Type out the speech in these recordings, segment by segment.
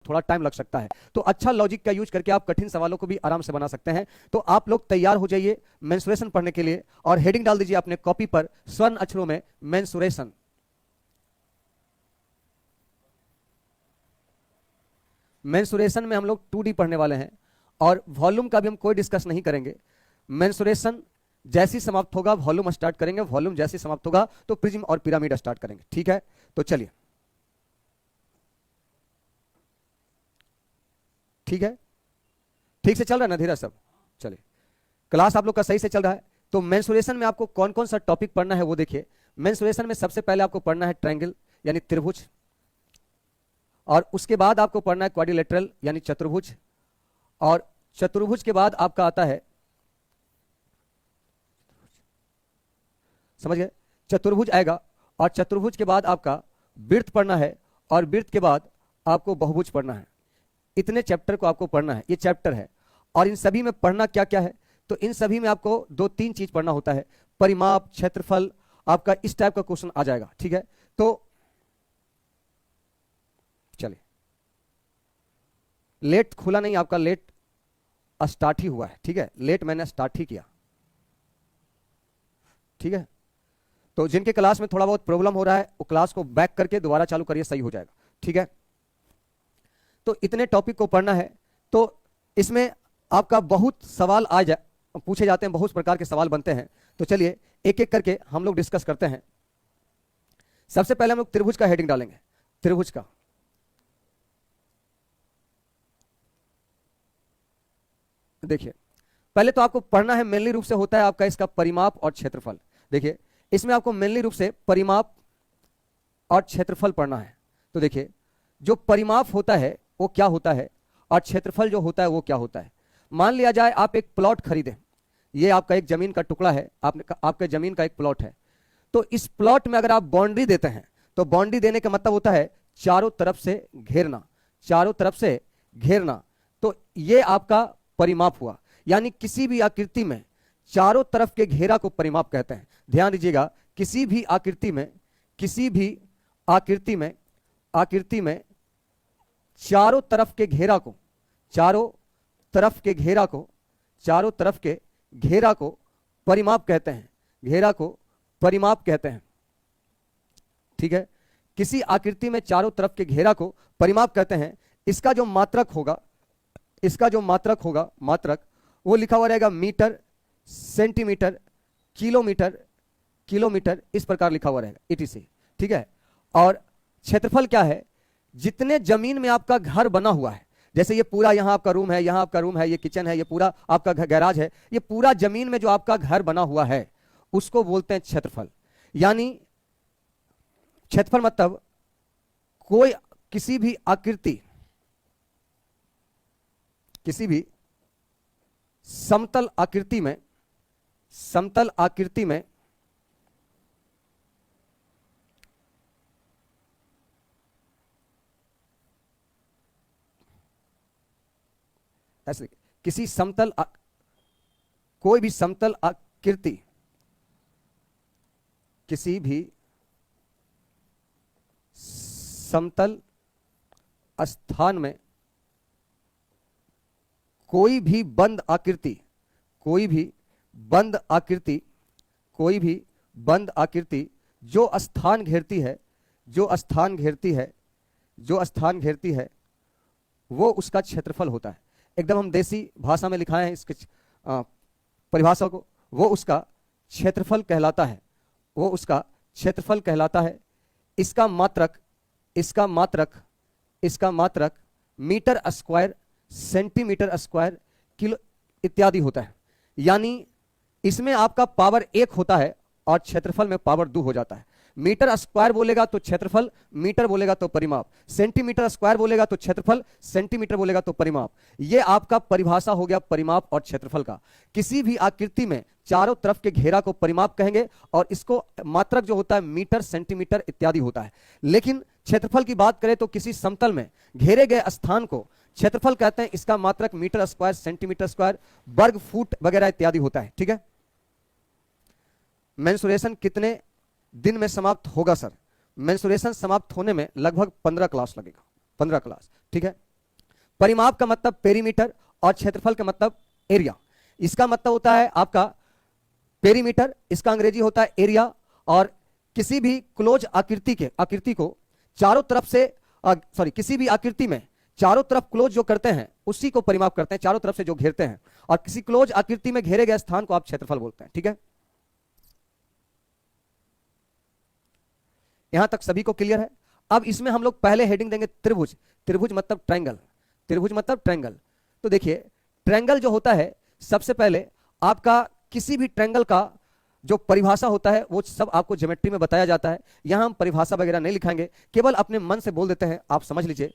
थोड़ा टाइम लग सकता है। तो अच्छा लॉजिक का यूज करके आप कठिन सवालों को भी आराम से बना सकते हैं। तो आप लोग तैयार हो जाइए मेंस्ट्रुएशन पढ़ने के लिए, और हेडिंग डाल दीजिए अपने कॉपी पर स्वर्ण अक्षरों में मेंस्ट्रुएशन। मेंस्ट्रुएशन में हम लोग 2D पढ़ने वाले हैं, और वॉल्यूम का भी हम कोई डिस्कस नहीं करेंगे। मेंस्ट्रुएशन जैसी समाप्त होगा वॉल्यूम स्टार्ट करेंगे, वॉल्यूम जैसी समाप्त होगा तो प्रिज्म और पिरामिड स्टार्ट करेंगे। ठीक है, तो चलिए, ठीक है, ठीक से चल रहा है ना धीरज सब? चलिए, क्लास आप लोग का सही से चल रहा है। तो मेंस्ट्रुएशन में आपको कौन कौन सा टॉपिक पढ़ना है वो देखिए। मेंस्ट्रुएशन में सबसे पहले आपको पढ़ना है ट्रायंगल यानी त्रिभुज, और उसके बाद आपको पढ़ना है क्वाड्रिलेटरल यानी चतुर्भुज, और चतुर्भुज के बाद आपका आता है, समझ गए, चतुर्भुज आएगा, और चतुर्भुज के बाद आपका वृत्त पढ़ना है, और वृत्त के बाद आपको बहुभुज पढ़ना है। इतने चैप्टर को आपको पढ़ना है, ये चैप्टर है। और इन सभी में पढ़ना क्या क्या है, तो इन सभी में आपको 2-3 चीज पढ़ना होता है, परिमाप, क्षेत्रफल, आपका इस टाइप का क्वेश्चन आ जाएगा। ठीक है, तो चलिए, लेट खुला नहीं आपका, लेट स्टार्ट ही हुआ है। ठीक है, लेट मैंने स्टार्ट ही किया। ठीक है, तो जिनके क्लास में थोड़ा बहुत प्रॉब्लम हो रहा है वो क्लास को बैक करके दोबारा चालू करिए, सही हो जाएगा। ठीक है, तो इतने टॉपिक को पढ़ना है। तो इसमें आपका बहुत सवाल पूछे जाते हैं, बहुत प्रकार के सवाल बनते हैं। तो चलिए एक एक करके हम लोग डिस्कस करते हैं। सबसे पहले हम लोग त्रिभुज का हेडिंग डालेंगे। त्रिभुज का देखिए, पहले तो आपको पढ़ना है, मेनली रूप से होता है आपका इसका परिमाप और क्षेत्रफल। देखिए, इसमें आपको मेनली रूप से परिमाप और क्षेत्रफल पढ़ना है। तो देखिए, जो परिमाप होता है वो क्या होता है, और क्षेत्रफल जो होता है वो क्या होता है। मान लिया जाए आप एक प्लॉट खरीदें, ये आपका एक जमीन का टुकड़ा है, आपके जमीन का एक प्लॉट है। तो इस प्लॉट में अगर आप बाउंड्री देते हैं, तो बाउंड्री देने का मतलब होता है चारों तरफ से घेरना, चारों तरफ से घेरना। तो ये आपका परिमाप हुआ, यानी किसी भी आकृति में चारों तरफ के घेरा को परिमाप कहते हैं। ध्यान दीजिएगा, किसी भी आकृति में, किसी भी आकृति में चारों तरफ के घेरा को, चारों तरफ के घेरा को, चारों तरफ के घेरा को परिमाप कहते हैं, घेरा को परिमाप कहते हैं। ठीक है, किसी आकृति में चारों तरफ के घेरा को परिमाप कहते हैं। इसका जो मात्रक होगा, इसका जो मात्रक होगा, मात्रक वो लिखा हुआ रहेगा मीटर, सेंटीमीटर, किलोमीटर, किलोमीटर, इस प्रकार लिखा हुआ रहेगा, इटीसी। ठीक है, और क्षेत्रफल क्या है, जितने जमीन में आपका घर बना हुआ है, जैसे ये पूरा यहां आपका रूम है, यहां आपका रूम है, ये किचन है, ये पूरा आपका गैराज है, ये पूरा जमीन में जो आपका घर बना हुआ है उसको बोलते हैं क्षेत्रफल। यानी क्षेत्रफल मतलब कोई किसी भी आकृति, किसी भी समतल आकृति में, समतल आकृति में ऐसे किसी समतल कोई भी समतल आकृति, किसी भी समतल स्थान में कोई भी बंद आकृति, कोई भी बंद आकृति, कोई भी बंद आकृति जो स्थान घेरती है, जो स्थान घेरती है, जो स्थान घेरती है, वो उसका क्षेत्रफल होता है। एकदम हम देसी भाषा में लिखाए हैं इसके परिभाषा को, वो उसका क्षेत्रफल कहलाता है, वो उसका क्षेत्रफल कहलाता है। इसका मात्रक, इसका मात्रक, इसका मात्रक metre square, centimetre square, kilo इत्यादि होता है। यानी इसमें आपका पावर 1 होता है और क्षेत्रफल में पावर 2 हो जाता है। मीटर स्क्वायर बोलेगा तो क्षेत्रफल, मीटर बोलेगा तो परिमाप, सेंटीमीटर स्क्वायर बोलेगा तो क्षेत्रफल, सेंटीमीटर बोलेगा तो परिमाप। यह आपका परिभाषा हो गया परिमाप और क्षेत्रफल का। किसी भी आकृति में चारों तरफ के घेरा को परिमाप कहेंगे और इसको मात्रक जो होता है मीटर, सेंटीमीटर इत्यादि होता है। लेकिन क्षेत्रफल की बात करें तो किसी समतल में घेरे गए स्थान को क्षेत्रफल कहते हैं। इसका मात्रक मीटर स्क्वायर, सेंटीमीटर स्क्वायर, वर्ग फुट वगैरह इत्यादि होता है। ठीक है, मेंसुरेशन कितने दिन में समाप्त होगा सर? मेंसुरेशन समाप्त होने में लगभग 15 क्लास लगेगा, 15 क्लास। ठीक है, परिमाप का मतलब पेरीमीटर और क्षेत्रफल का मतलब एरिया। इसका मतलब होता है आपका पेरीमीटर, इसका अंग्रेजी होता है एरिया। और किसी भी क्लोज आकृति को चारों तरफ से किसी भी आकृति में चारों तरफ क्लोज जो करते हैं उसी को परिमाप करते हैं, चारों तरफ से जो घेरते हैं। और किसी क्लोज आकृति में घेरे गए स्थान को आप क्षेत्रफल बोलते हैं। ठीक है, यहां तक सभी को क्लियर है। अब इसमें हम लोग पहले हेडिंग देंगे त्रिभुज। त्रिभुज मतलब ट्रायंगल, त्रिभुज मतलब ट्रायंगल। तो देखिए ट्रायंगल जो होता है, सबसे पहले आपका किसी भी ट्रायंगल का जो परिभाषा होता है वो सब आपको ज्योमेट्री में बताया जाता है। यहां हम परिभाषा वगैरह नहीं लिखाएंगे, केवल अपने मन से बोल देते हैं, आप समझ लीजिए।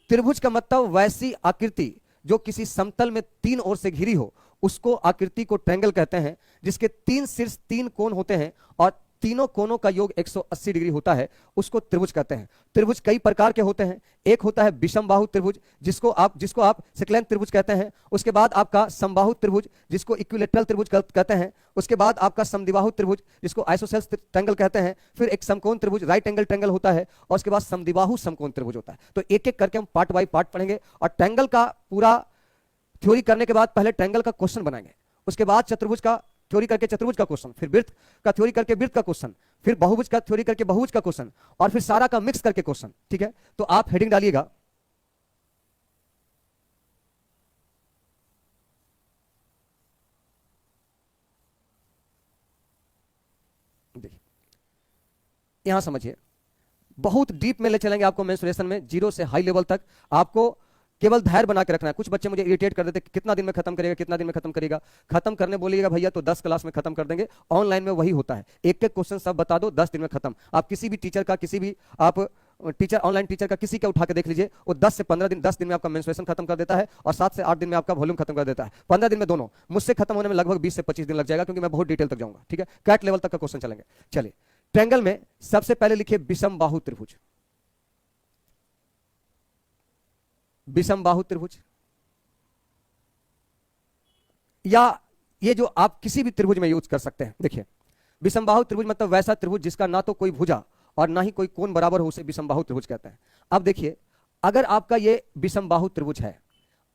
त्रिभुज का मतलब वैसी आकृति जो किसी समतल में तीन ओर से घिरी हो, उसको आकृति को ट्रायंगल कहते हैं। जिसके तीन शीर्ष तीन कोण होते हैं और तीनों कोनों का योग 180 डिग्री होता है, उसको त्रिभुज कहते हैं। त्रिभुज कई प्रकार के होते हैं। एक होता है विषम बाहु त्रिभुज, जिसको आप सिक्लेंट त्रिभुज कहते हैं। उसके बाद आपका समबाहु त्रिभुज, जिसको इक्विलेटरल त्रिभुज कहते हैं। उसके बाद आपका समद्विबाहु त्रिभुज, जिसको आइसोसेल्स ट्रायंगल कहते हैं। फिर एक समकोण त्रिभुज, राइट एंगल ट्रायंगल होता है। और उसके बाद समद्विबाहु समकोण त्रिभुज होता है। तो एक एक करके हम पार्ट बाय पार्ट पढ़ेंगे। और ट्रायंगल का पूरा थ्योरी करने के बाद पहले ट्रायंगल का क्वेश्चन बनाएंगे, उसके बाद चतुर्भुज का थ्योरी करके चतुर्भुज का क्वेश्चन, फिर वृत्त का थ्योरी करके वृत्त का क्वेश्चन, फिर बहुभुज का थ्योरी करके बहुभुज का क्वेश्चन, और फिर सारा का मिक्स करके क्वेश्चन। ठीक है, तो आप हेडिंग डालिएगा देखिए, यहां समझिए, बहुत डीप में ले चलेंगे आपको मेंसुरेशन में, जीरो से हाई लेवल तक। आपको केवल धैर्य बना के रखना है। कुछ बच्चे मुझे इरिटेट कर देते, कितना दिन में खत्म करेगा, कितना दिन में खत्म करेगा। खत्म करने बोलिएगा भैया तो 10 क्लास में खत्म कर देंगे। ऑनलाइन में वही होता है, एक एक क्वेश्चन सब बता दो, 10 दिन में खत्म। आप किसी भी टीचर का, किसी भी आप टीचर, ऑनलाइन टीचर का किसी का उठा के देख लीजिए, वो 10 से 15 दिन, 10 दिन में आपका मेंसुरेशन खत्म कर देता है और 7 से 8 दिन में आपका वॉल्यूम खत्म कर देता है। 15 दिन में दोनों। मुझसे खत्म होने में लगभग 20 से 25 दिन लग जाएगा, क्योंकि मैं बहुत डिटेल तक जाऊंगा। ठीक है, कैट लेवल तक का क्वेश्चन चलेंगे। चलिए, ट्रायंगल में सबसे पहले लिखिए विषम बाहु त्रिभुज। विषम बाहु त्रिभुज, या ये जो आप किसी भी त्रिभुज में यूज कर सकते हैं। देखिए, विषम बाहु त्रिभुज मतलब वैसा त्रिभुज जिसका ना तो कोई भुजा और ना ही कोई कोण बराबर हो, उसे विषम बाहु त्रिभुज कहते हैं। अब देखिए, अगर आपका ये विषम बाहु त्रिभुज है,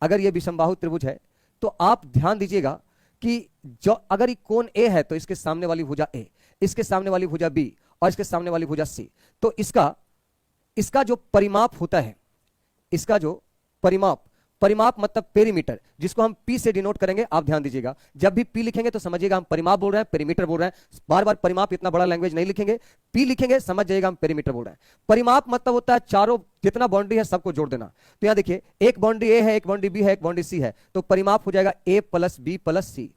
अगर ये विषम बाहु त्रिभुज है, तो आप ध्यान दीजिएगा कि जो अगर ये कोण ए है तो इसके सामने वाली भुजा ए, इसके सामने वाली भुजा बी और इसके सामने वाली भुजा सी। तो इसका जो परिमाप होता है, इसका जो परिमाप मतलब पेरीमीटर, जिसको हम पी से डिनोट करेंगे। आप ध्यान दीजिएगा, जब भी पी लिखेंगे तो समझिएगा हम परिमाप बोल रहे हैं, पेरीमीटर बोल रहे हैं। बार बार परिमाप इतना बड़ा लैंग्वेज नहीं लिखेंगे, पी लिखेंगे समझ जाइएगा हम पेरीमीटर बोल रहे हैं। परिमाप मतलब होता है चारों जितना बाउंड्री है सबको जोड़ देना। तो यहां देखिए, एक बाउंड्री ए है, एक बाउंड्री बी है, एक बाउंड्री सी है, तो परिमाप हो जाएगा ए प्लस बी प्लस सी।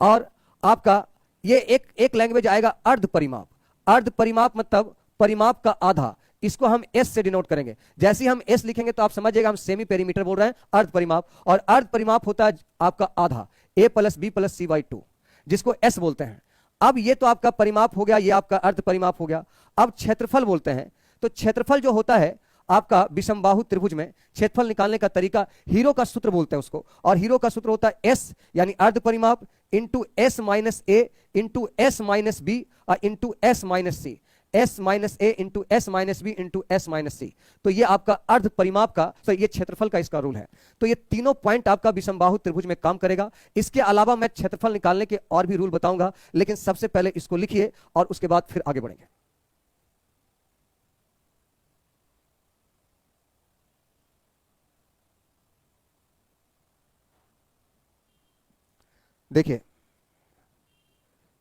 और आपका ये एक लैंग्वेज आएगा अर्ध परिमाप। अर्ध परिमाप मतलब परिमाप का आधा, इसको हम एस से डिनोट करेंगे। जैसे ही हम एस लिखेंगे तो आप समझिएगा हम सेमी पेरीमीटर बोल रहे हैं, अर्ध परिमाप। और अर्ध परिमाप होता है आपका आधा, A plus B plus C by 2, जिसको एस बोलते हैं। अब ये तो आपका परिमाप हो गया, ये आपका अर्ध परिमाप हो गया। अब क्षेत्रफल बोलते हैं। तो क्षेत्रफल जो होता है आपका विषम बाहु त्रिभुज में, क्षेत्रफल निकालने का तरीका हीरो का सूत्र बोलते हैं उसको, और हीरो का सूत्र होता है एस यानी अर्ध परिमाप into S minus A into S minus B और into S minus C, S minus A into S minus B into S minus C. तो ये आपका अर्ध परिमाप का, ये क्षेत्रफल का इसका रूल है। तो ये तीनों पॉइंट आपका विषम बाहु त्रिभुज में काम करेगा। इसके अलावा मैं क्षेत्रफल निकालने के और भी रूल बताऊंगा, लेकिन सबसे पहले इसको लिखिए और उसके बाद फिर आगे बढ़ेंगे। देखिए,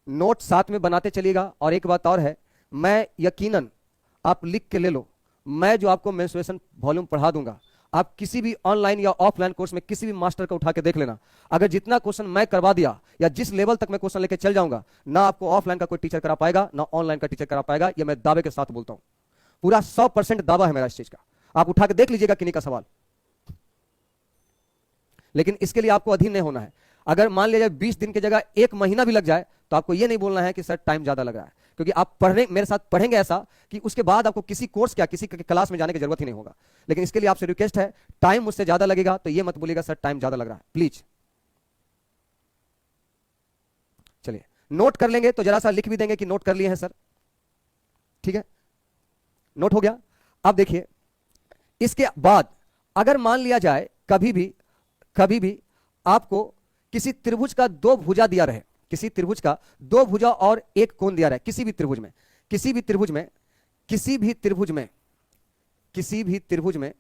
नोट साथ में बनाते चलिएगा। और एक बात और है, मैं यकीनन, आप लिख के ले लो, मैं जो आपको मेंस्ट्रुएशन वॉल्यूम पढ़ा दूंगा, आप किसी भी ऑनलाइन या ऑफलाइन कोर्स में किसी भी मास्टर का उठा के देख लेना। अगर जितना क्वेश्चन मैं करवा दिया या जिस लेवल तक मैं क्वेश्चन लेके चल जाऊंगा, ना आपको ऑफलाइन का कोई टीचर करा पाएगा, ना ऑनलाइन का टीचर करा पाएगा। ये मैं दावे के साथ बोलता हूं, पूरा 100% दावा है मेरा इस चीज का। आप उठा के देख लीजिएगा किन्हीं का सवाल। लेकिन इसके लिए आपको अधीन नहीं होना है। अगर मान लिया जाए 20 दिन की जगह 1 महीना भी लग जाए, तो आपको यह नहीं बोलना है कि सर टाइम ज्यादा लग रहा है, क्योंकि आप पढ़ने मेरे साथ पढ़ेंगे ऐसा कि उसके बाद आपको किसी कोर्स क्या किसी क्लास में जाने की जरूरत ही नहीं होगा। लेकिन इसके लिए आपसे रिक्वेस्ट है, टाइम मुझसे ज्यादा लगेगा तो ये मत बोलिएगा सर टाइम ज्यादा लग रहा है, प्लीज। चलिए, नोट कर लेंगे तो जरा सा लिख भी देंगे कि नोट कर लिए हैं सर। ठीक है, नोट हो गया। अब देखिए, इसके बाद अगर मान लिया जाए कभी भी आपको किसी त्रिभुज का दो भुजा दिया रहे, किसी त्रिभुज का दो भुजा और एक कोण दिया रहे, किसी भी त्रिभुज में, किसी भी त्रिभुज में, किसी भी त्रिभुज में, किसी भी त्रिभुज में,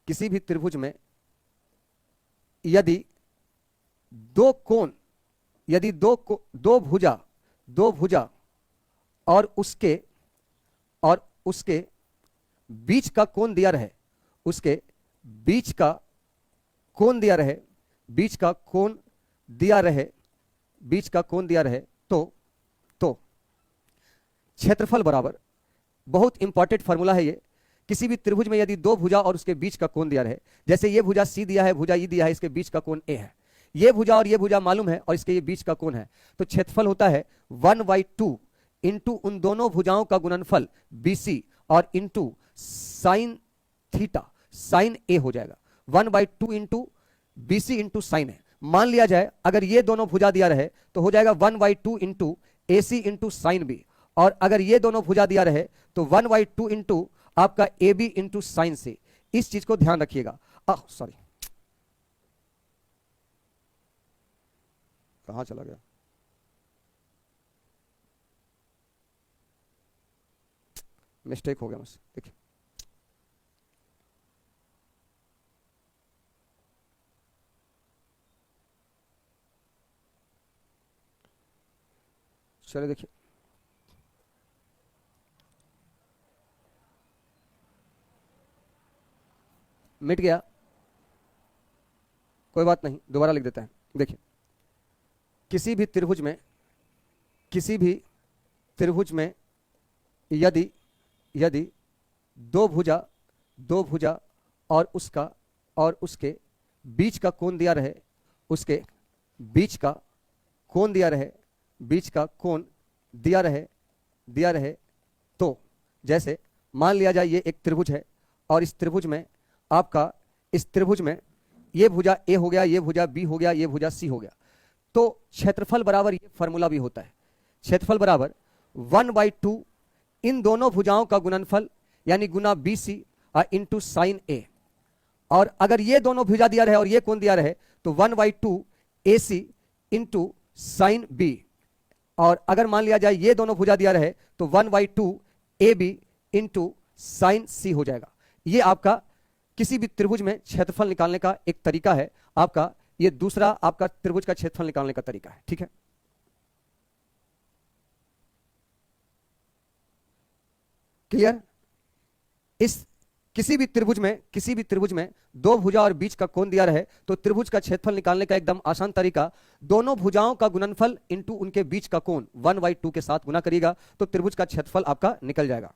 किसी भी त्रिभुज में यदि दो कोण, यदि दो भुजा और उसके बीच का कोण दिया रहे, उसके बीच का कोण दिया रहे, बीच का कोण दिया रहे, बीच का कोण दिया रहे, तो क्षेत्रफल बराबर, बहुत इंपॉर्टेंट फॉर्मूला है ये, किसी भी त्रिभुज में यदि दो भुजा और उसके बीच का कोण दिया रहे, जैसे ये भुजा सी दिया है, भुजा ई दिया है, इसके बीच का कोण ए है, ये भुजा और ये भुजा मालूम है और इसके ये बीच का कोण है, तो क्षेत्रफल होता है 1/2 इंटू उन दोनों भुजाओं का गुणनफल BC और इंटू साइन थीटा, साइन ए हो जाएगा। 1/2 इंटू BC इंटू साइन ए। मान लिया जाए अगर ये दोनों भुजा दिया रहे तो हो जाएगा 1/2 into AC into sine B, और अगर ये दोनों भुजा दिया रहे तो 1/2 इंटू आपका AB इंटू साइन से। इस चीज को ध्यान रखिएगा। सॉरी, कहां चला गया, मिस्टेक हो गया मुझसे, देखिए चलिए देखिए, मिट गया, कोई बात नहीं, दोबारा लिख देते हैं। देखिए, किसी भी त्रिभुज में, किसी भी त्रिभुज में यदि दो भुजा और उसके बीच का कोण दिया रहे, उसके बीच का कोण दिया रहे, बीच का कोण दिया रहे, तो जैसे मान लिया जाए ये एक त्रिभुज है और इस त्रिभुज में आपका, इस त्रिभुज में ये भुजा ए हो गया, ये भुजा बी हो गया, ये भुजा सी हो गया, तो क्षेत्रफल बराबर ये फॉर्मूला भी होता है, क्षेत्रफल बराबर 1/2 इन दोनों भुजाओं का गुणनफल यानी गुना BC इंटू साइन ए, और अगर ये दोनों भुजा दिया रहे और ये कोण दिया रहे तो 1/2 AC इंटू साइन बी, और अगर मान लिया जाए ये दोनों भुजा दिया रहे तो 1/2 AB इंटू साइन सी हो जाएगा। ये आपका किसी भी त्रिभुज में क्षेत्रफल निकालने का एक तरीका है, आपका ये दूसरा आपका त्रिभुज का क्षेत्रफल निकालने का तरीका है, ठीक है। क्लियर? इस किसी भी त्रिभुज में दो भुजा और बीच का कोण दिया रहे तो त्रिभुज का क्षेत्रफल निकालने का एकदम आसान तरीका, दोनों भुजाओं का गुणनफल इंटू उनके बीच का कोण 1/2 के साथ गुना करिएगा तो त्रिभुज का क्षेत्रफल आपका निकल जाएगा,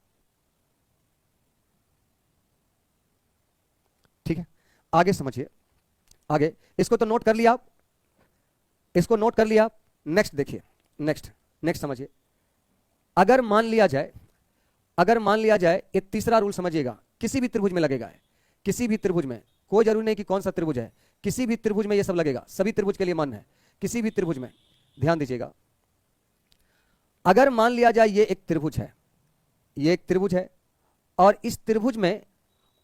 ठीक है। आगे समझिए, आगे इसको तो नोट कर लिया आप, इसको नोट कर लिया आप। नेक्स्ट देखिए, नेक्स्ट समझिए। अगर मान लिया जाए एक तीसरा रूल समझिएगा, किसी भी त्रिभुज में लगेगा है, किसी भी त्रिभुज में, कोई जरूरी नहीं कि कौन सा त्रिभुज है, किसी भी त्रिभुज में ये सब लगेगा, सभी त्रिभुज के लिए मान्य है, किसी भी त्रिभुज में, ध्यान दीजिएगा। अगर मान लिया जाए ये एक त्रिभुज है, ये एक त्रिभुज है और इस त्रिभुज में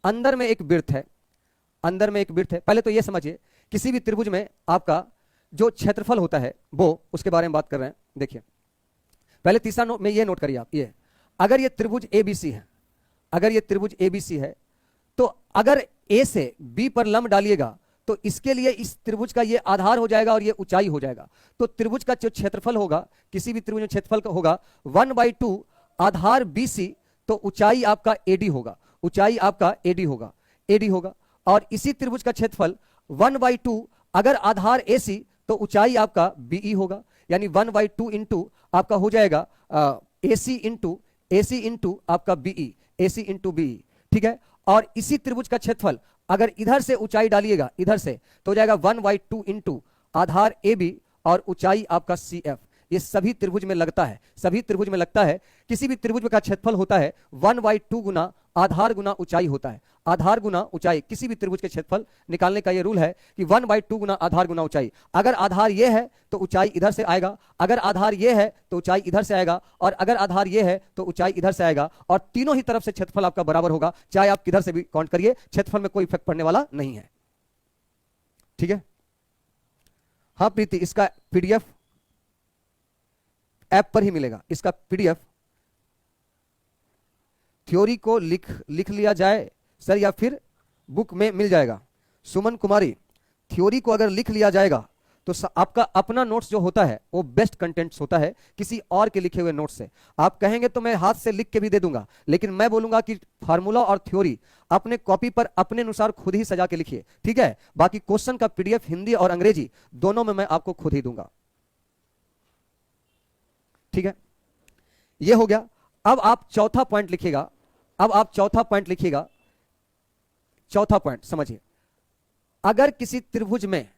अंदर में एक वृत्त है, अंदर में एक वृत्त है। पहले तो ये समझिए किसी भी त्रिभुज में आपका जो क्षेत्रफल होता है वो, उसके बारे में बात कर रहे हैं। देखिए पहले तीसरा नोट में ये नोट करिए आप, ये अगर ये त्रिभुज ABC है, अगर ये त्रिभुज ABC है तो अगर A से B पर लंब डालिएगा तो इसके लिए इस त्रिभुज का ये आधार हो जाएगा और ये ऊंचाई हो जाएगा, तो त्रिभुज का जो क्षेत्रफल होगा, किसी भी त्रिभुज में क्षेत्रफल का होगा 1/2 आधार BC, तो ऊंचाई आपका AD होगा, ऊंचाई आपका AD होगा। और इसी त्रिभुज का क्षेत्रफल 1/2 अगर आधार AC तो ऊंचाई आपका BE होगा, यानी 1/2 इंटू आपका हो जाएगा AC इंटू आपका BE, AC इंटू BE, ठीक है। और इसी त्रिभुज का क्षेत्रफल अगर इधर से ऊंचाई डालिएगा, इधर से, तो हो जाएगा 1/2 इंटू आधार AB और ऊंचाई आपका CF। ये सभी त्रिभुज में लगता है, सभी त्रिभुज में लगता है। किसी भी त्रिभुज का क्षेत्रफल होता है 1/2 गुना आधार गुना ऊंचाई होता है। आधार गुना ऊंचाई, किसी भी त्रिभुज के क्षेत्रफल निकालने का ये रूल है कि 1/2 गुना आधार गुना ऊंचाई। अगर आधार ये है तो ऊंचाई इधर से आएगा, अगर आधार ये है तो ऊंचाई इधर से आएगा, और अगर आधार ये है तो ऊंचाई इधर से आएगा, और तीनों ही तरफ से क्षेत्रफल आपका बराबर होगा, चाहे आप किधर से भी काउंट करिए, क्षेत्रफल में कोई इफेक्ट पड़ने वाला नहीं है। ठीक है। हाँ प्रीति, इसका पीडीएफ ऐप पर ही मिलेगा, इसका पीडीएफ। थ्योरी को लिख लिया जाए सर या फिर बुक में मिल जाएगा? सुमन कुमारी, थ्योरी को अगर लिख लिया जाएगा तो आपका अपना नोट्स जो होता है वो बेस्ट कंटेंट्स होता है किसी और के लिखे हुए नोट्स से। आप कहेंगे तो मैं हाथ से लिख के भी दे दूंगा, लेकिन मैं बोलूंगा कि फार्मूला और थ्योरी अपने कॉपी पर अपने अनुसार खुद ही सजा के लिखिए, ठीक है। बाकी क्वेश्चन का पीडीएफ हिंदी और अंग्रेजी दोनों में मैं आपको खुद ही दूंगा, ठीक है। ये हो गया। अब आप चौथा पॉइंट लिखिएगा, अब आप चौथा पॉइंट लिखिएगा। चौथा पॉइंट समझिए, अगर किसी त्रिभुज में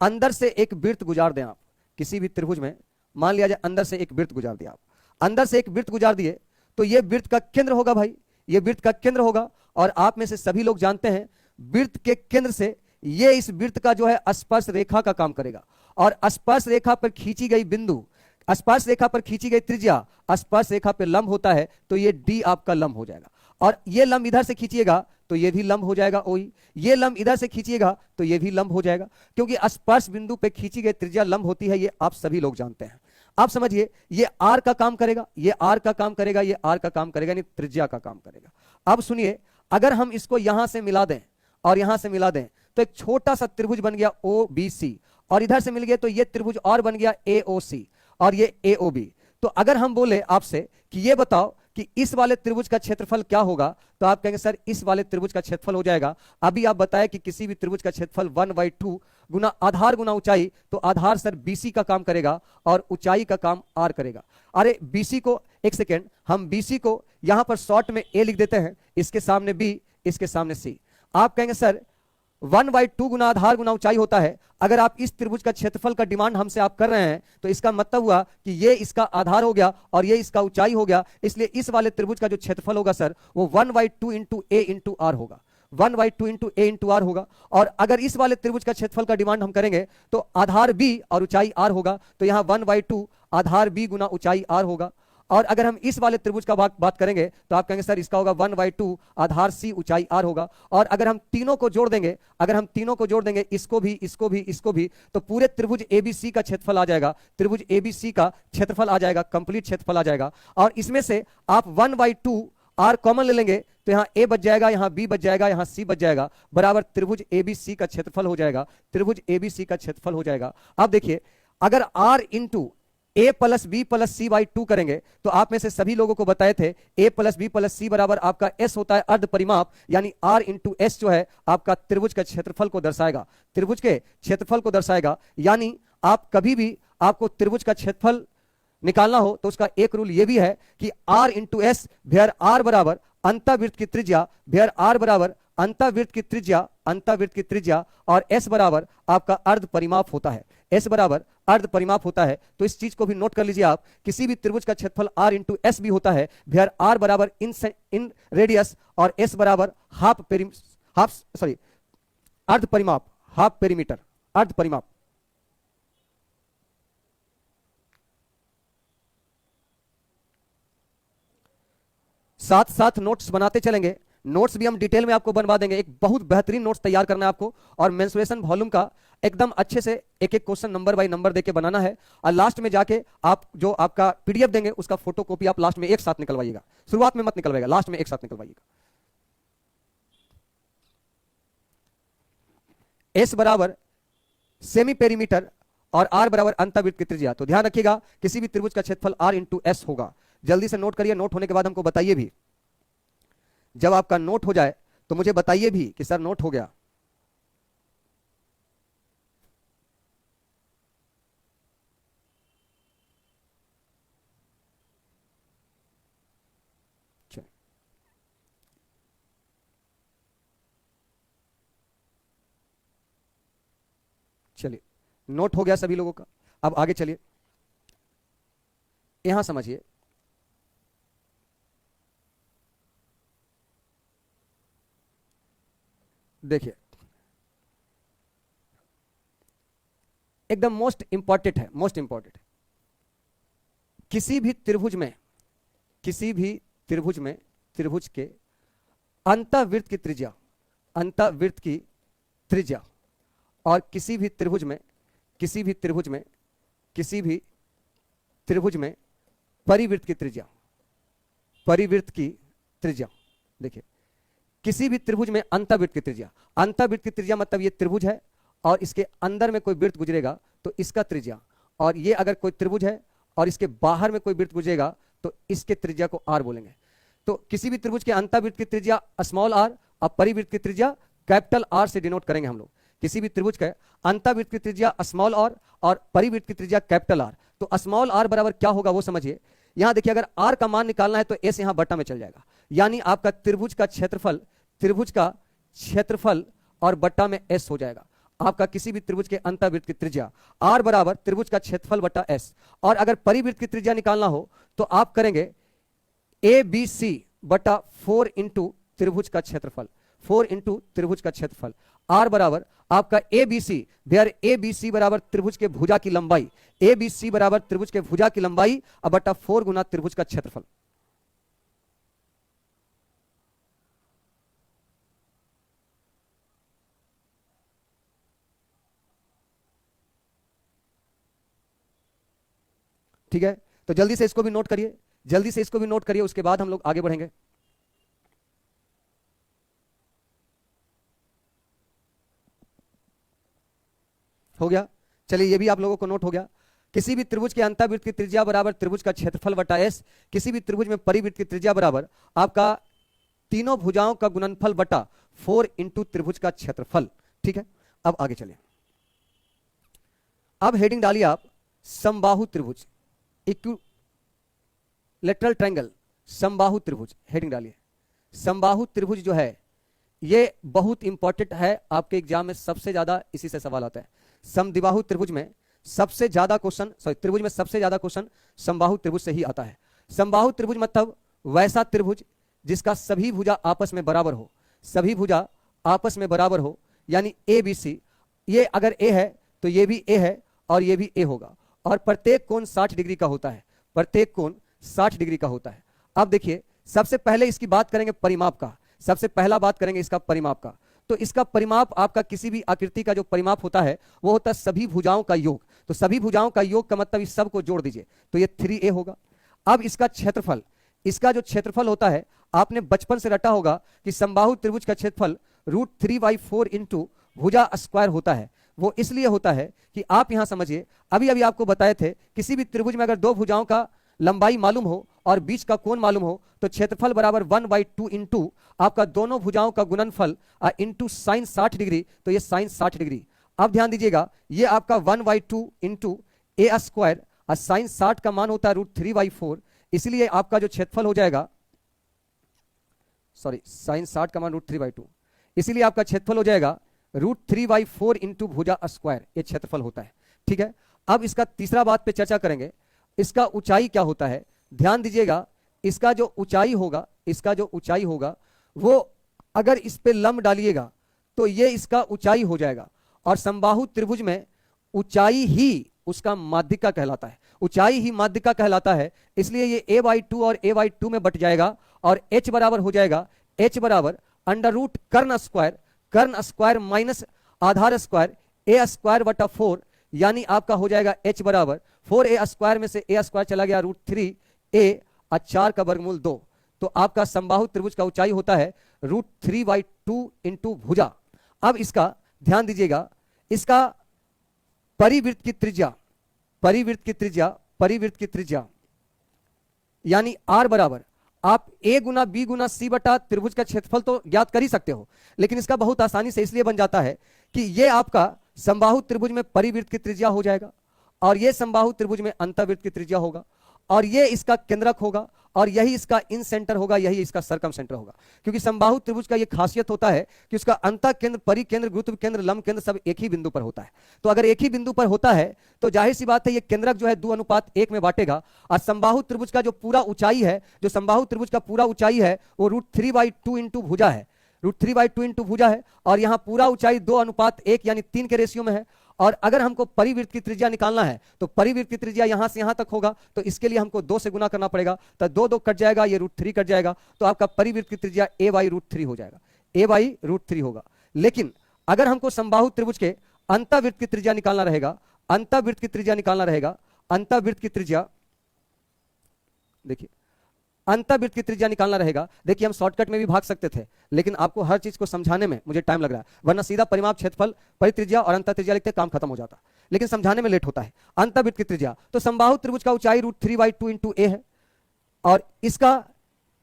अंदर से एक वृत्त गुजार दें आप, किसी भी त्रिभुज में मान लिया जाए अंदर से एक वृत्त गुजार दिया आप, अंदर से एक वृत्त गुजार दिए तो यह वृत्त का केंद्र होगा भाई, यह वृत्त का केंद्र होगा। और आप में से सभी लोग जानते हैं वृत्त के केंद्र से यह इस वृत्त का जो है स्पर्श रेखा का काम करेगा, और स्पर्श रेखा पर खींची गई बिंदु, स्पर्श रेखा पर खींची गई त्रिज्या स्पर्श रेखा पर लंब होता है, तो ये डी आपका लंब हो जाएगा। और ये लंब इधर से खींचिएगा तो ये भी लंब हो जाएगा ओई, ये लंब इधर से खींचिएगा तो ये भी लंब हो जाएगा, क्योंकि स्पर्श बिंदु पे खींची गई त्रिज्या लंब होती है, ये आप सभी लोग जानते हैं। आप समझिए, ये आर का काम करेगा, ये आर का काम करेगा, ये आर का काम करेगा, यानी त्रिज्या का काम करेगा। अब सुनिए, अगर हम इसको यहां से मिला दें और यहां से मिला दें तो एक छोटा सा त्रिभुज बन गया ओ बी सी, और इधर से मिल गया तो ये त्रिभुज और बन गया ए ओ सी और ये ए ओ बी। तो अगर हम बोले आपसे कि ये बताओ कि इस वाले त्रिभुज का क्षेत्रफल क्या होगा, तो आप कहेंगे सर इस वाले त्रिभुज का क्षेत्रफल हो जाएगा। अभी आप बताएं कि किसी भी त्रिभुज का क्षेत्रफल 1/2 गुना आधार गुना ऊंचाई, तो आधार सर बीसी का काम करेगा और ऊंचाई का काम आर करेगा। अरे बीसी को, एक सेकेंड, हम बीसी को यहां पर शॉर्ट में ए लिख देते हैं, इसके सामने बी, इसके सामने सी। आप कहेंगे सर 1/2 गुना आधार गुना ऊंचाई होता है, अगर आप इस त्रिभुज का क्षेत्रफल का डिमांड हमसे आप कर रहे हैं तो इसका मतलब हुआ कि ये इसका आधार हो गया और ये इसका ऊंचाई हो गया, इसलिए इस वाले त्रिभुज का जो क्षेत्रफल होगा सर वो 1/2 इंटू ए इंटू आर होगा, 1/2 इंटू ए इंटू आर होगा। और अगर इस वाले त्रिभुज का क्षेत्रफल का डिमांड हम करेंगे तो आधार बी और ऊंचाई आर होगा, तो यहां 1/2 आधार बी गुना ऊंचाई आर होगा। और अगर हम इस वाले त्रिभुज का बात करेंगे तो आप कहेंगे सर इसका होगा 1/2 आधार सी ऊंचाई आर होगा। और अगर हम तीनों को जोड़ देंगे, अगर हम तीनों को जोड़ देंगे, इसको भी, इसको भी, इसको भी, तो पूरे त्रिभुज एबीसी का क्षेत्रफल आ जाएगा, त्रिभुज एबीसी का क्षेत्रफल आ जाएगा, कंप्लीट क्षेत्रफल आ जाएगा। और इसमें से आप 1/2 आर कॉमन ले लेंगे तो यहां ए बच जाएगा, यहां बी बच जाएगा, यहां सी बच जाएगा, बराबर त्रिभुज एबीसी का क्षेत्रफल हो जाएगा, त्रिभुज एबीसी का क्षेत्रफल हो जाएगा। अब देखिए, अगर R into a plus B plus C by 2 करेंगे तो आप में से सभी लोगों को बताए थे a प्लस बी प्लस सी बराबर आपका s होता है अर्ध परिमाप, यानी r इंटू एस जो है आपका त्रिभुज के क्षेत्रफल को दर्शाएगा, त्रिभुज के क्षेत्रफल को दर्शाएगा। यानी आप कभी भी आपको त्रिभुज का क्षेत्रफल निकालना हो तो उसका एक रूल ये भी है कि r into S where r बराबर अंतःवृत्त की त्रिज्या, भेयर r बराबर अंतःवृत्त की त्रिज्या, अंतःवृत्त की त्रिज्या, और s बराबर आपका अर्ध परिमाप होता है, s बराबर अर्ध परिमाप होता है। तो इस चीज को भी नोट कर लीजिए आप, किसी भी त्रिभुज का क्षेत्रफल r इंटू एस भी होता है, भेयर r बराबर इन रेडियस और s बराबर अर्ध परिमाप, हाफ पेरीमीटर, अर्ध परिमाप। साथ साथ नोट्स बनाते चलेंगे, नोट्स भी हम डिटेल में आपको बनवा देंगे। एक बहुत बेहतरीन नोट्स तैयार करना है आपको, और मेंसुरेशन वॉल्यूम का एकदम अच्छे से एक एक क्वेश्चन नंबर बाय नंबर देके बनाना है। और लास्ट में जाके आप जो आपका पीडीएफ देंगे उसका फोटो कॉपी आप लास्ट में एक साथ निकलवाइएगा, शुरुआत में मत निकलवाइएगा, लास्ट में एक साथ निकलवाइएगा। एस बराबर सेमी पेरीमीटर और आर बराबर अंतःवृत्त की त्रिज्या। तो ध्यान रखिएगा किसी भी त्रिभुज का क्षेत्रफल आर इंटू एस होगा। जल्दी से नोट करिए, नोट होने के बाद हमको बताइए भी, जब आपका नोट हो जाए तो मुझे बताइए भी कि सर नोट हो गया। चलिए, नोट हो गया सभी लोगों का। अब आगे चलिए, यहां समझिए, देखिए एकदम मोस्ट इंपॉर्टेंट है, मोस्ट इंपॉर्टेंट। किसी भी त्रिभुज में, किसी भी त्रिभुज में, त्रिभुज के अंतःवृत्त की त्रिज्या, अंतःवृत्त की त्रिज्या, और किसी भी त्रिभुज में, किसी भी त्रिभुज में, किसी भी त्रिभुज में परिवृत्त की त्रिज्या, परिवृत्त की त्रिज्या। देखिए किसी भी त्रिभुज में अंतःवृत्त की त्रिज्या, अंतःवृत्त की त्रिज्या मतलब ये त्रिभुज है और इसके अंदर में कोई वृत्त गुजरेगा तो इसका त्रिज्या, और ये अगर कोई त्रिभुज है और इसके बाहर में कोई वृत्त गुजरेगा तो इसके त्रिज्या को आर बोलेंगे। तो किसी भी त्रिभुज के अंतःवृत्त की त्रिज्या स्मॉल आर और परिवृत्त की त्रिज्या कैपिटल आर से डिनोट करेंगे हम लोग। किसी भी त्रिभुज के अंतःवृत्त की त्रिज्या स्मॉल आर और परिवृत्त की त्रिज्या कैपिटल आर। तो स्मॉल आर बराबर क्या होगा वो समझिए। यहां देखिए अगर आर का मान निकालना है तो एस यहां बटा में चल जाएगा, यानी आपका त्रिभुज का क्षेत्रफल, त्रिभुज का क्षेत्रफल और बट्टा में एस हो जाएगा। आपका किसी भी त्रिभुज के अंतःवृत्त की त्रिज्या आर बराबर त्रिभुज का क्षेत्रफल बटा एस। और अगर परिवृत्त की त्रिज्या निकालना हो तो आप करेंगे ए बी सी बटा 4 इंटू त्रिभुज का क्षेत्रफल, 4 इंटू त्रिभुज का क्षेत्रफल। आर बराबर आपका A B C, where A B C बराबर त्रिभुज के भुजा की लंबाई, ए बी सी बराबर त्रिभुज के भुजा की लंबाई और बटा 4 गुना त्रिभुज का क्षेत्रफल। ठीक है, तो जल्दी से इसको भी नोट करिए, जल्दी से इसको भी नोट करिए, उसके बाद हम लोग आगे बढ़ेंगे। हो गया, चलिए ये भी आप लोगों को नोट हो गया। किसी भी त्रिभुज के अंतःवृत्त की त्रिज्या बराबर त्रिभुज का क्षेत्रफल बटा एस, किसी भी त्रिभुज में परिवृत्त की त्रिज्या बराबर आपका तीनों भुजाओं का गुणनफल बटा 4 इंटू त्रिभुज का क्षेत्रफल। ठीक है, अब आगे चलिए। अब हेडिंग डालिए आप समबाहु त्रिभुज, इक्विलेटरल ट्रायंगल, समबाहु त्रिभुज, हेडिंग डालिए। समबाहु त्रिभुज जो है ये बहुत इंपॉर्टेंट है, आपके एग्जाम में सबसे ज्यादा इसी से सवाल आता है। समद्विबाहु त्रिभुज में सबसे ज्यादा क्वेश्चन, सॉरी त्रिभुज में सबसे ज्यादा क्वेश्चन समबाहु त्रिभुज से ही आता है। समबाहु त्रिभुज मतलब वैसा त्रिभुज जिसका सभी भुजा आपस में बराबर हो, सभी भुजा आपस में बराबर हो, यानी ए बी सी, ये अगर ए है तो ये भी ए है और ये भी ए होगा, और प्रत्येक कोण 60 डिग्री का होता है, प्रत्येक कोण 60 डिग्री का होता है। अब देखिए सबसे पहले इसकी बात करेंगे परिमाप का, सबसे पहला बात करेंगे इसका परिमाप का। तो इसका परिमाप आपका किसी भी आकृति का जो परिमाप होता है वो होता है सभी भुजाओं का योग। तो सभी भुजाओं का योग का मतलब इस सब को जोड़ दीजिए तो ये 3a होगा। अब इसका क्षेत्रफल, इसका जो क्षेत्रफल होता है आपने बचपन से रटा होगा कि समबाहु त्रिभुज का क्षेत्रफल √3/4 इंटू भुजा स्क्वायर होता है। वो इसलिए होता है कि आप यहां समझिए, अभी अभी आपको बताए थे किसी भी त्रिभुज में अगर दो भुजाओं का लंबाई मालूम हो और बीच का कोण मालूम हो तो क्षेत्रफल बराबर 1/2 इंटू आपका दोनों भुजाओं का गुणनफल इंटू साइन 60 डिग्री, तो ये साइन 60 डिग्री। अब ध्यान दीजिएगा ये आपका 1/2 इंटू ए स्क्वायर और साइन 60 का मान होता है √3/4, इसलिए आपका जो क्षेत्रफल हो जाएगा, सॉरी साइन 60 का मान √3/2, इसलिए आपका क्षेत्रफल हो जाएगा √3/4 इंटू भुजा स्क्वायर, ये क्षेत्रफल होता है। ठीक है, अब इसका तीसरा बात पे चर्चा करेंगे, इसका ऊंचाई क्या होता है। ध्यान दीजिएगा इसका जो ऊंचाई होगा, इसका जो ऊंचाई होगा वो अगर इस पे लंब डालिएगा तो ये इसका ऊंचाई हो जाएगा, और समबाहु त्रिभुज में ऊंचाई ही उसका माध्यिका कहलाता है, ऊंचाई ही माध्यिका कहलाता है, इसलिए ये a/2 और a/2 में बट जाएगा और h बराबर हो जाएगा, h बराबर √ कर्ण स्क्वायर, कर्ण स्क्वायर माइनस आधार स्क्वायर a स्क्वायर बटा 4, यानी आपका हो जाएगा h बराबर 4a स्क्वायर में से a स्क्वायर चला गया √3a और 4 का वर्गमूल 2। तो आपका समबाहु त्रिभुज का ऊंचाई होता है √3/2 इंटू भुजा। अब इसका ध्यान दीजिएगा, इसका परिवृत्त की त्रिज्या, परिवृत्त की त्रिज्या, परिवृत्त की त्रिज्या यानी r बराबर आप a Guna b Guna c बटा त्रिभुज का क्षेत्रफल तो ज्ञात कर ही सकते हो, लेकिन इसका बहुत आसानी से इसलिए बन जाता है कि ये आपका समबाहु त्रिभुज में परिवृत्त की त्रिज्या हो जाएगा और ये समबाहु त्रिभुज में अंतःवृत्त की त्रिज्या होगा और ये इसका केंद्रक होगा और यही इसका इन सेंटर होगा, यही इसका सरकम सेंटर होगा। क्योंकि समबाहु त्रिभुज का ये खासियत होता है कि उसका अंतः केंद्र, परिकेंद्र, गुरुत्व केंद्र, लंब केंद्र सब एक ही बिंदु पर होता है। तो अगर एक ही बिंदु पर होता है तो जाहिर सी बात है ये केंद्रक जो है 2:1 में बांटेगा। और समबाहु त्रिभुज का जो पूरा ऊंचाई है, जो समबाहु त्रिभुज का पूरा ऊंचाई है वो √3/2 इंटू भुजा है। √3/2 इंटू भुजा है, और यहाँ पूरा ऊंचाई 2:1 यानी 3 के रेशियो में है। और अगर हमको परिवृत्त की त्रिज्या निकालना है तो परिवृत्त की त्रिज्या यहां से यहां तक होगा, तो इसके लिए हमको 2 से गुना करना पड़ेगा, तो 2 कट जाएगा, ये √3 कट जाएगा, तो आपका परिवृत्त की त्रिज्या a/√3 हो जाएगा, a/√3 होगा। लेकिन अगर हमको समबाहु त्रिभुज के अंतःवृत्त की त्रिज्या निकालना रहेगा, अंतःवृत्त की त्रिज्या निकालना रहेगा, अंतःवृत्त की त्रिज्या देखिए, अंतःवृत्त की त्रिज्या निकालना रहेगा। देखिए हम शॉर्टकट में भी भाग सकते थे, लेकिन आपको हर चीज को समझाने में मुझे टाइम लग रहा है, वरना सीधा परिमाप, क्षेत्रफल, परित्रिज्या और अंतः त्रिज्या लिखते काम खत्म हो जाता, लेकिन समझाने में लेट होता है। अंतःवृत्त की त्रिज्या, तो समबाहु त्रिभुज का ऊंचाई √3/2 इंटू a है, और इसका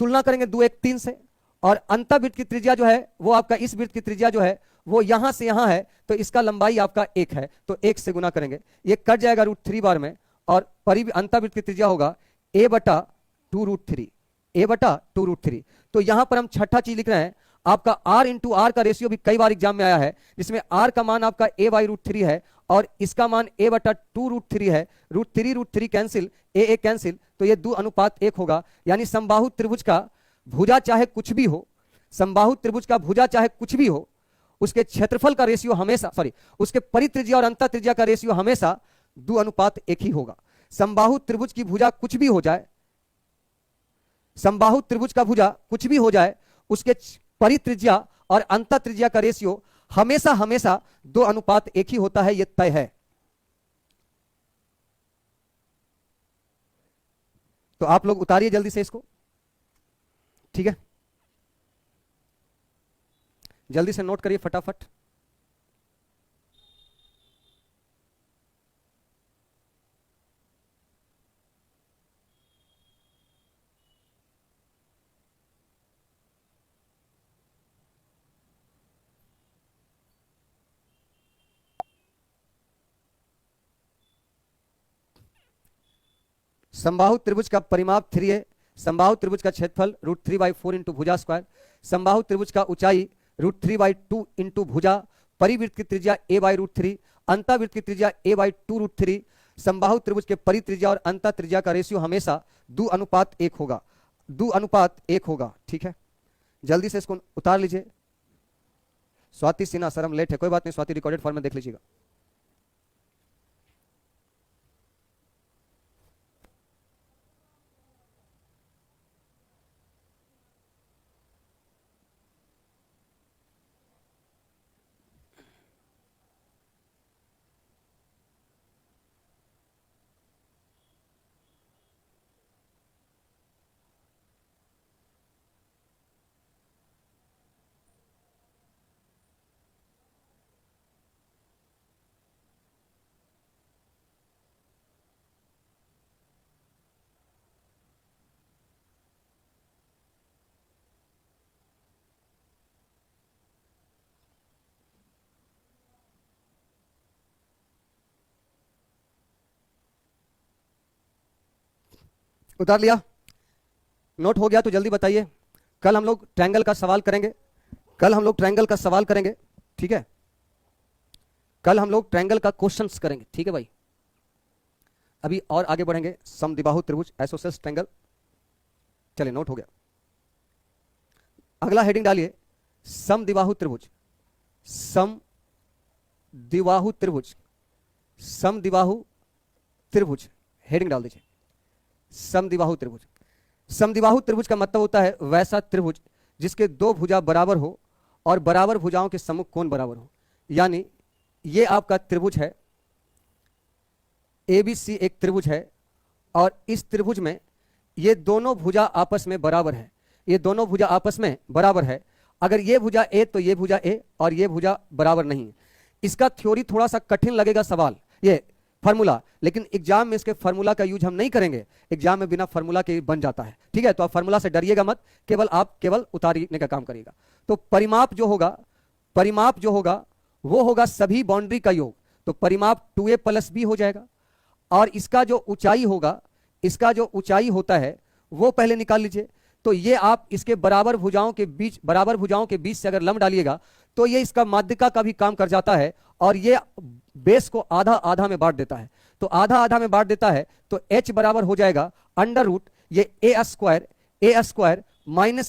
तुलना करेंगे 2-1-3 से, और अंतःवृत्त की त्रिज्या जो है वो आपका इस वृत्त की त्रिज्या जो है वो यहां से यहां है, तो इसका लंबाई आपका 1 है, तो 1 से गुना करेंगे, ये कट जाएगा √3 बार में, और अंतःवृत्त की त्रिज्या होगा a/2√3, a/2√3। तो यहां पर हम छठा चीज लिख रहे हैं, आपका r इंटू आर का रेशियो भी कई बार एग्जाम में आया है, जिसमें r का मान आपका a/√3 है और इसका मान a/2√3 है। √3 कैंसिल, a कैंसिल, तो ये 2:1 होगा। यानी समबाहु त्रिभुज का भुजा चाहे कुछ भी हो, समबाहु त्रिभुज का भुजा चाहे कुछ भी हो, उसके क्षेत्रफल का रेशियो हमेशा, उसके परित्रिज्या और अंतः त्रिज्या का रेशियो हमेशा 2:1 ही होगा। समबाहु त्रिभुज की भुजा कुछ भी हो जाए, समबाहु त्रिभुज का भुजा कुछ भी हो जाए, उसके परित्रिज्या और अंतः त्रिज्या का रेशियो हमेशा 2:1 ही होता है, यह तय है। तो आप लोग उतारिए जल्दी से इसको, ठीक है, जल्दी से नोट करिए फटाफट। समबाहु त्रिभुज का परिमाप 3 है, समबाहु त्रिभुज का क्षेत्रफल √3/4 इंटू भुजा स्क्वायर, समबाहु त्रिभुज का ऊंचाई √3/2 इंटू भुजा, परिवृत्त की त्रिज्या a/√3, अंतःवृत्त की त्रिज्या a/2√3। समबाहु त्रिभुज के परित्रिज्या और अंतः त्रिज्या का रेशियो हमेशा 2:1 होगा, 2:1 होगा, ठीक है। जल्दी से इसको उतार लीजिए। स्वाति सिन्हा, सर हम लेट है, कोई बात नहीं, स्वाति रिकॉर्डेड फॉर्म में देख लीजिएगा। उतार लिया, नोट हो गया तो जल्दी बताइए। कल हम लोग ट्रायंगल का सवाल करेंगे, कल हम लोग ट्रायंगल का सवाल करेंगे, ठीक है, कल हम लोग ट्रायंगल का क्वेश्चंस करेंगे, ठीक है भाई। अभी और आगे बढ़ेंगे, समद्विबाहु त्रिभुज, आइसोसेलेस ट्रायंगल, चलिए नोट हो गया। अगला हेडिंग डालिए, समद्विबाहु त्रिभुज, समद्विबाहु त्रिभुज, समद्विबाहु त्रिभुज, हेडिंग डाल दीजिए, समद्विबाहु त्रिभुज। समद्विबाहु त्रिभुज का मतलब होता है वैसा त्रिभुज जिसके 2 भुजा बराबर हो और बराबर भुजाओं के सम्मुख कोण बराबर हो। यानी ये आपका त्रिभुज है, ABC एक त्रिभुज है, और इस त्रिभुज में ये दोनों भुजा आपस में बराबर है, ये दोनों भुजा आपस में बराबर है। अगर ये भुजा A तो ये भुजा A, और ये भुजा बराबर नहीं है। इसका थ्योरी थोड़ा सा कठिन लगेगा सवाल, ये फार्मूला, लेकिन एग्जाम में इसके फार्मूला का यूज हम नहीं करेंगे, एग्जाम में बिना फार्मूला के बन जाता है, ठीक है। तो आप फार्मूला से डरिएगा मत, केवल उतारने का काम करिएगा। तो परिमाप जो होगा वो होगा सभी बाउंड्री का योग, तो परिमाप 2a + b हो जाएगा। और इसका जो ऊंचाई होगा, इसका जो ऊंचाई होता है वो पहले निकाल लीजिए। तो ये आप इसके बराबर भुजाओं के बीच से अगर लंब डालिएगा तो ये इसका माध्यिका का भी काम कर जाता है, और ये बेस को आधा आधा में बांट देता है। तो आधा आधा में बांट देता है, तो h बराबर हो जाएगा √ ये a² -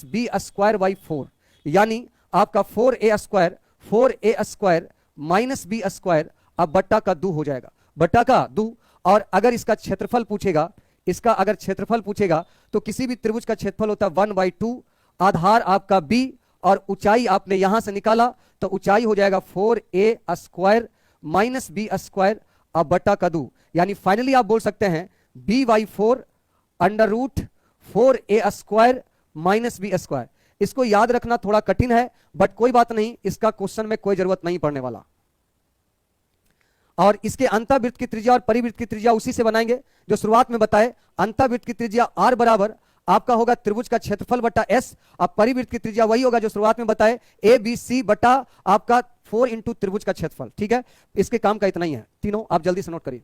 b² / 4, यानी आपका 4a² माइनस b² अब बट्टा का 2 हो जाएगा, बट्टा का 2। और अगर इसका क्षेत्रफल पूछेगा, इसका अगर क्षेत्रफल पूछेगा तो किसी भी त्रिभुज का क्षेत्रफल होता है 1/2, आधार आपका b और ऊंचाई आपने यहां से निकाला तो ऊंचाई हो जाएगा 4a² माइनस b² अब बट्टा का 2। यानी फाइनली आप बोल सकते हैं b/4 √4a² माइनस b²। इसको याद रखना थोड़ा कठिन है, बट कोई बात नहीं, इसका क्वेश्चन में कोई जरूरत नहीं पड़ने वाला। और इसके अंतःवृत्त की त्रिज्या और परिवृत्त की त्रिज्या उसी से बनाएंगे जो शुरुआत में बताए। अंतःवृत्त की त्रिज्या r बराबर आपका होगा त्रिभुज का क्षेत्रफल बटा s। अब परिवृत्त की त्रिज्या वही होगा जो शुरुआत में बताए, ABC बटा आपका 4 इंटू त्रिभुज का क्षेत्रफल। ठीक है, इसके काम का इतना ही है, तीनों आप जल्दी से नोट करिए।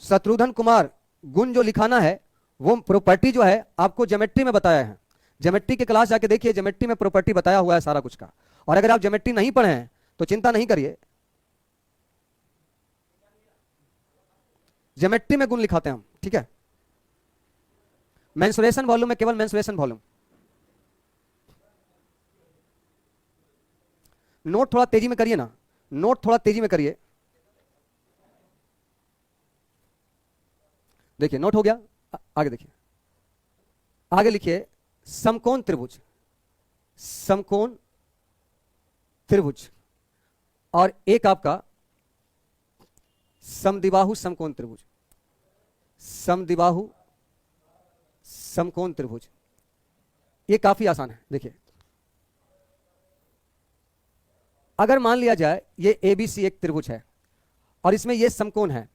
शत्रुघ्न कुमार, गुण जो लिखाना है वो प्रॉपर्टी जो है आपको ज्योमेट्री में बताया है। ज्योमेट्री की क्लास जाके देखिए, ज्योमेट्री में प्रॉपर्टी बताया हुआ है सारा कुछ का। और अगर आप ज्योमेट्री नहीं पढ़े हैं तो चिंता नहीं करिए, ज्योमेट्री में गुण लिखाते हैं हम। ठीक है, मेंसुरेशन वॉल्यूम में केवल मेंसुरेशन वॉल्यूम। नोट थोड़ा तेजी में करिए ना, नोट थोड़ा तेजी में करिए। देखिए नोट हो गया, आगे देखिए, आगे लिखिए समकोण त्रिभुज, समकोण त्रिभुज और एक आपका समद्विबाहु समकोण त्रिभुज, समद्विबाहु समकोण त्रिभुज। ये काफी आसान है। देखिए अगर मान लिया जाए ये ABC एक त्रिभुज है और इसमें ये समकोण है,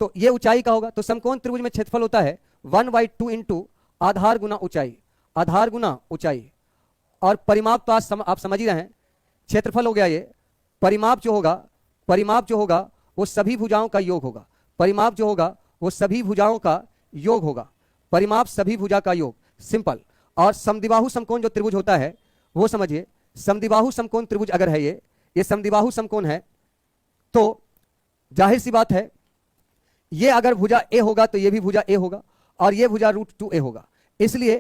तो ये ऊंचाई का होगा। तो समकोण त्रिभुज में क्षेत्रफल होता है 1/2 इंटू आधार गुना ऊंचाई, आधार गुना ऊंचाई। और परिमाप तो आज आप समझ ही रहे हैं, क्षेत्रफल हो गया ये, परिमाप जो होगा, परिमाप जो होगा वो सभी भुजाओं का योग होगा, परिमाप जो होगा वो सभी भुजाओं का योग होगा, परिमाप सभी भुजा का योग, सिंपल। और समद्विबाहु समकोण जो त्रिभुज होता है वो समझिए, समद्विबाहु समकोण त्रिभुज अगर है ये समद्विबाहु समकोण है, तो जाहिर सी बात है ये अगर भुजा ए होगा तो ये भी भुजा ए होगा और ये भुजा √2a होगा। इसलिए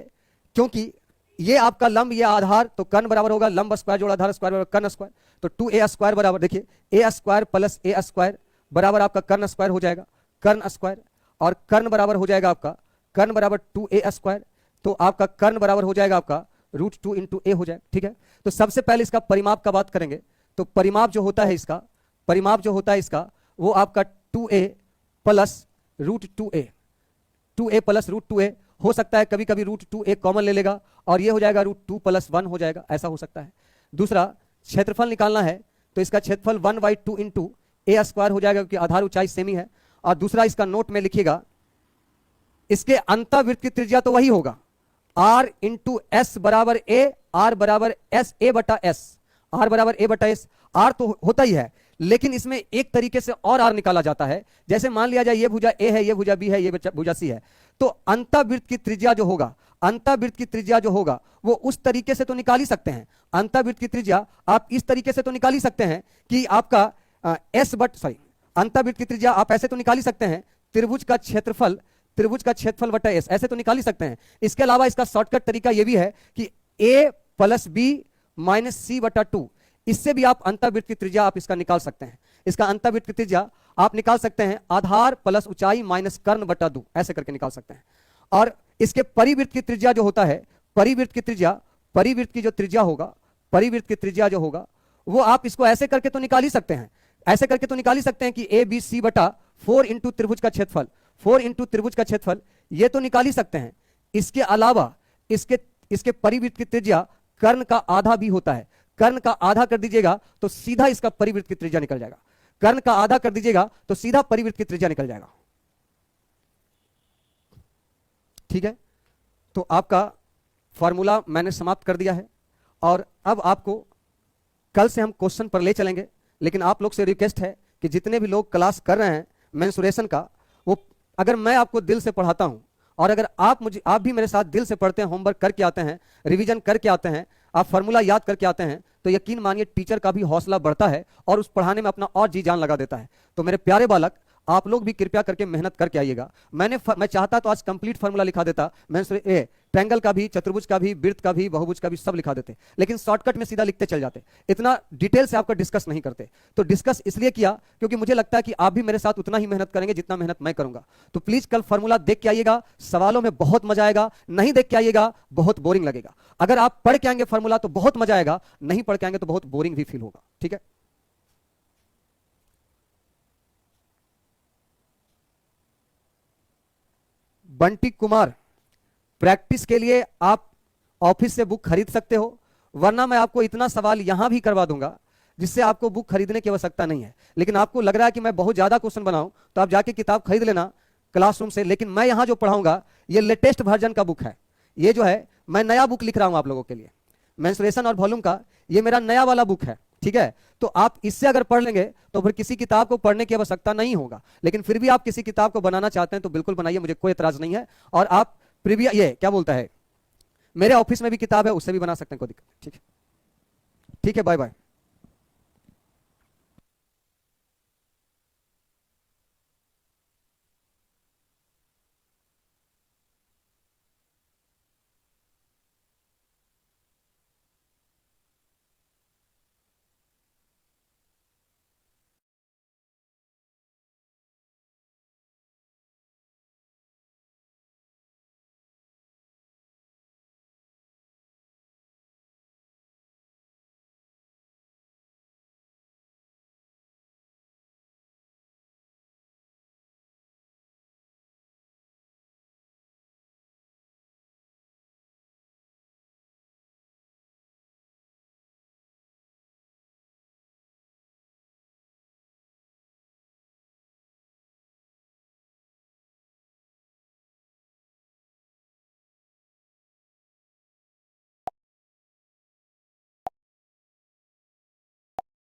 क्योंकि ये आपका लंब, ये आधार, तो कर्ण बराबर होगा लंब स्क्वायर जोड़ आधार स्क्वायर बराबर कर्ण स्क्वायर। तो 2a² बराबर, देखिए a² प्लस a² बराबर आपका कर्ण स्क्वायर हो जाएगा, कर्ण स्क्वायर। और कर्ण बराबर हो जाएगा आपका, कर्ण बराबर 2a², तो आपका कर्ण बराबर हो जाएगा आपका √2 इंटू a हो जाएगा। ठीक है, तो सबसे पहले इसका परिमाप का बात करेंगे। तो परिमाप जो होता है इसका, परिमाप जो होता है इसका वो आपका 2a plus √2a, 2a plus √2a। हो सकता है कभी कभी √2a कॉमन ले लेगा और ये हो जाएगा √2 + 1 हो जाएगा, ऐसा हो सकता है। दूसरा क्षेत्रफल निकालना है तो इसका क्षेत्रफल 1/2 इंटू a² हो जाएगा क्योंकि आधार ऊंचाई सेम ही है। और दूसरा इसका नोट में लिखिएगा, इसके अंतःवृत्त की त्रिज्या तो वही होगा, r इंटू s बराबर a, r बराबर s a बटा s, r बराबर a बटा s। r तो होता ही है, लेकिन इसमें एक तरीके से और r निकाला जाता है। जैसे मान लिया जाए ये भुजा a है, ये भुजा b है, ये भुजा c है, तो अंतःवृत्त की त्रिज्या जो होगा, अंतःवृत्त की त्रिज्या जो होगा वो उस तरीके से तो निकाल ही सकते हैं। अंतःवृत्त की त्रिज्या आप इस तरीके से तो निकाल ही सकते हैं कि आपका अंतःवृत्त की त्रिज्या आप ऐसे तो निकाल ही सकते हैं, त्रिभुज का क्षेत्रफल, त्रिभुज का क्षेत्रफल बटा s, ऐसे तो निकाल ही सकते हैं। इसके अलावा इसका शॉर्टकट तरीका यह भी है कि a plus b minus c बटा 2, इससे भी आप अंतःवृत्त की त्रिज्या आप इसका निकाल सकते हैं। इसका अंतःवृत्त की त्रिज्या आप निकाल सकते हैं आधार प्लस ऊंचाई माइनस कर्ण बटा 2, ऐसे करके निकाल सकते हैं। और इसके परिवृत्त की त्रिज्या जो होता है, परिवृत्त की त्रिज्या, परिवृत्त की जो त्रिज्या होगा, परिवृत्त की त्रिज्या जो होगा वो आप इसको ऐसे करके तो निकाल ही सकते हैं, ऐसे करके तो निकाल ही सकते हैं कि ABC बटा 4 इंटू त्रिभुज का क्षेत्रफल, 4 इंटू त्रिभुज का क्षेत्रफल, ये तो निकाल ही सकते हैं। इसके अलावा इसके परिवृत्त की त्रिज्या कर्ण का आधा भी होता है, कर्ण का आधा कर दीजिएगा तो सीधा इसका परिवृत्त की त्रिज्या निकल जाएगा, कर्ण का आधा कर दीजिएगा तो सीधा परिवृत्त की त्रिज्या निकल जाएगा। ठीक है, तो आपका फॉर्मूला मैंने समाप्त कर दिया है और अब आपको कल से हम क्वेश्चन पर ले चलेंगे। लेकिन आप लोग से रिक्वेस्ट है कि जितने भी लोग क्लास कर रहे हैं मेंसुरेशन का, वो अगर मैं आपको दिल से पढ़ाता हूं और अगर आप भी मेरे साथ दिल से पढ़ते हैं, होमवर्क करके आते हैं, रिवीजन करके आते हैं, आप फॉर्मूला याद करके आते हैं, तो यकीन मानिए टीचर का भी हौसला बढ़ता है और उस पढ़ाने में अपना और जी जान लगा देता है। तो मेरे प्यारे बालक, आप लोग भी कृपया करके मेहनत करके आइएगा। मैं चाहता तो आज कंप्लीट फार्मूला लिखा देता, ट्रायंगल का भी, चतुर्भुज का भी, वृत्त का भी, बहुभुज का भी, सब लिखा देते, लेकिन शॉर्टकट में सीधा लिखते चल जाते, इतना डिटेल से आपका डिस्कस नहीं करते। तो डिस्कस इसलिए किया क्योंकि मुझे लगता है कि आप भी मेरे साथ उतना ही मेहनत करेंगे जितना मेहनत मैं करूंगा। तो प्लीज कल फार्मूला देख के आइएगा, सवालों में बहुत मजा आएगा, नहीं देख के आइएगा बहुत बोरिंग लगेगा। अगर आप पढ़ के आएंगे फार्मूला तो बहुत मजा आएगा, नहीं पढ़ के आएंगे तो बहुत बोरिंग भी फील होगा। ठीक है, बंटी कुमार, प्रैक्टिस के लिए आप ऑफिस से बुक खरीद सकते हो, वरना मैं आपको इतना सवाल यहां भी करवा दूंगा जिससे आपको बुक खरीदने की आवश्यकता नहीं है। लेकिन आपको लग रहा है कि मैं बहुत ज्यादा क्वेश्चन बनाऊं तो आप जाके किताब खरीद लेना क्लासरूम से, लेकिन मैं यहां जो पढ़ाऊंगा ये लेटेस्ट वर्जन का बुक है। ये जो है मैं नया बुक लिख रहा हूं आप लोगों के लिए, मेंस्ट्रुएशन और वॉल्यूम का, ये मेरा नया वाला बुक है। ठीक है, तो आप इससे अगर पढ़ लेंगे तो फिर किसी किताब को पढ़ने की आवश्यकता नहीं होगा। लेकिन फिर भी आप किसी किताब को बनाना चाहते हैं तो बिल्कुल बनाइए, मुझे कोई एतराज नहीं है। और आप प्रीवियस ये क्या बोलता है, मेरे ऑफिस में भी किताब है, उससे भी बना सकते हैं, कोई दिक्कत। ठीक है, ठीक है, बाय बाय।